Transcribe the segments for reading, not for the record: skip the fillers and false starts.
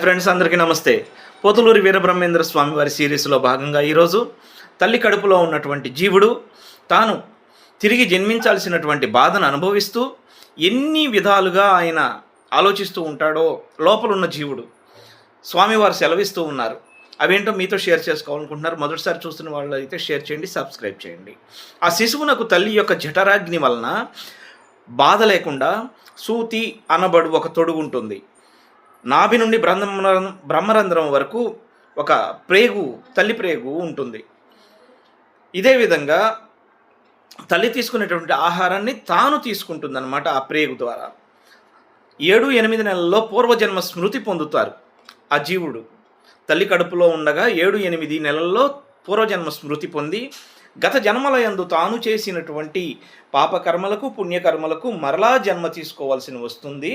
Friends అందరికీ నమస్తే. పోతులూరి వీరబ్రహ్మేంద్ర స్వామి వారి సిరీస్లో భాగంగా ఈరోజు తల్లి కడుపులో ఉన్నటువంటి జీవుడు తాను తిరిగి జన్మించాల్సినటువంటి బాధను అనుభవిస్తూ ఎన్ని విధాలుగా ఆయన ఆలోచిస్తూ ఉంటాడో లోపలున్న జీవుడు స్వామివారు సెలవిస్తూ ఉన్నారు. అవేంటో మీతో షేర్ చేసుకోవాలనుకుంటున్నారు. మొదటిసారి చూస్తున్న వాళ్ళు అయితే షేర్ చేయండి, సబ్స్క్రైబ్ చేయండి. ఆ శిశువునకు తల్లి యొక్క జఠరాగ్ని వలన బాధ లేకుండా సూతి అనబడు ఒక తొడుగు ఉంటుంది. నాభి నుండి బ్రహ్మరంధ్రం వరకు ఒక ప్రేగు, తల్లి ప్రేగు ఉంటుంది. ఇదే విధంగా తల్లి తీసుకునేటువంటి ఆహారాన్ని తాను తీసుకుంటుందన్నమాట. ఆ ప్రేగు ద్వారా 7-8 నెలల్లో పూర్వజన్మ స్మృతి పొందుతారు. ఆ జీవుడు తల్లి కడుపులో ఉండగా 7-8 నెలల్లో పూర్వజన్మ స్మృతి పొంది గత జన్మలయందు తాను చేసినటువంటి పాపకర్మలకు పుణ్యకర్మలకు మరలా జన్మ తీసుకోవాల్సి వస్తుంది.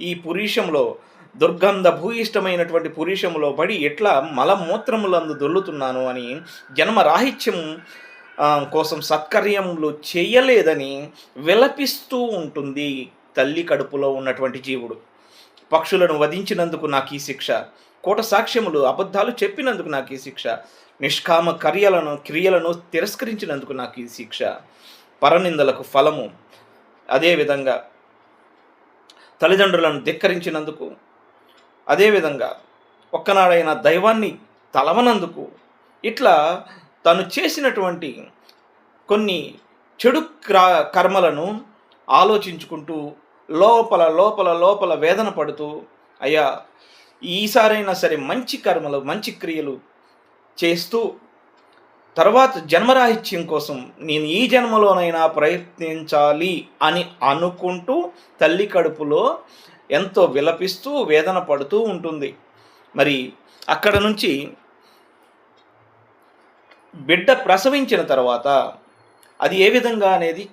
ఈ పురీషంలో దుర్గంధ భూయిష్టమైనటువంటి పురీషములో పడి ఎట్లా మలమూత్రములందు దొల్లుతున్నాను అని జన్మరాహిత్యం కోసం సత్కర్యములు చేయలేదని విలపిస్తూ ఉంటుంది తల్లి కడుపులో ఉన్నటువంటి జీవుడు. పక్షులను వధించినందుకు నాకు ఈ శిక్ష, కోట సాక్ష్యములు అబద్ధాలు చెప్పినందుకు నాకు ఈ శిక్ష, నిష్కామ క్రియలను తిరస్కరించినందుకు నాకు ఈ శిక్ష, పరనిందలకు ఫలము, అదేవిధంగా తల్లిదండ్రులను ధిక్కరించినందుకు, అదేవిధంగా ఒక్కనాడైన దైవాన్ని తలవనందుకు, ఇట్లా తను చేసినటువంటి కొన్ని చెడు కర్మలను ఆలోచించుకుంటూ లోపల లోపల లోపల వేదన పడుతూ, అయ్యా ఈసారైనా సరే మంచి కర్మలు మంచి క్రియలు చేస్తూ తర్వాత జన్మరాహిత్యం కోసం నేను ఈ జన్మలోనైనా ప్రయత్నించాలి అని అనుకుంటూ తల్లి కడుపులో ఎంతో విలపిస్తూ వేదన పడుతూ ఉంటుంది. మరి అక్కడ నుంచి బిడ్డ ప్రసవించిన తర్వాత అది ఏ విధంగా అనేది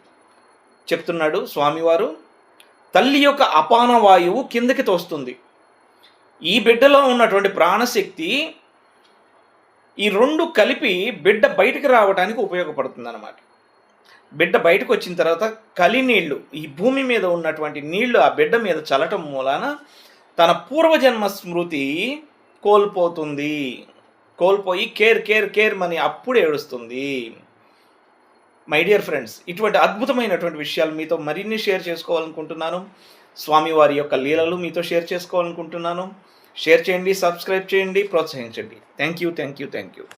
చెప్తున్నాడు స్వామివారు. తల్లి యొక్క అపాన వాయువు కిందకి తోస్తుంది. ఈ బిడ్డలో ఉన్నటువంటి ప్రాణశక్తి ఈ రెండు కలిపి బిడ్డ బయటకు రావడానికి ఉపయోగపడుతుంది అన్నమాట. బిడ్డ బయటకు వచ్చిన తర్వాత కలి నీళ్లు, ఈ భూమి మీద ఉన్నటువంటి నీళ్లు ఆ బిడ్డ మీద చల్లటం మూలాన తన పూర్వజన్మ స్మృతి కోల్పోయి కేర్ అని అప్పుడు ఏడుస్తుంది. మై డియర్ ఫ్రెండ్స్, ఇటువంటి అద్భుతమైనటువంటి విషయాలు మీతో మరిన్ని షేర్ చేసుకోవాలనుకుంటున్నాను. స్వామివారి యొక్క లీలలు మీతో షేర్ చేసుకోవాలనుకుంటున్నాను. షేర్ చేయండి, సబ్స్క్రైబ్ చేయండి, ప్రోత్సహించండి. Thank you.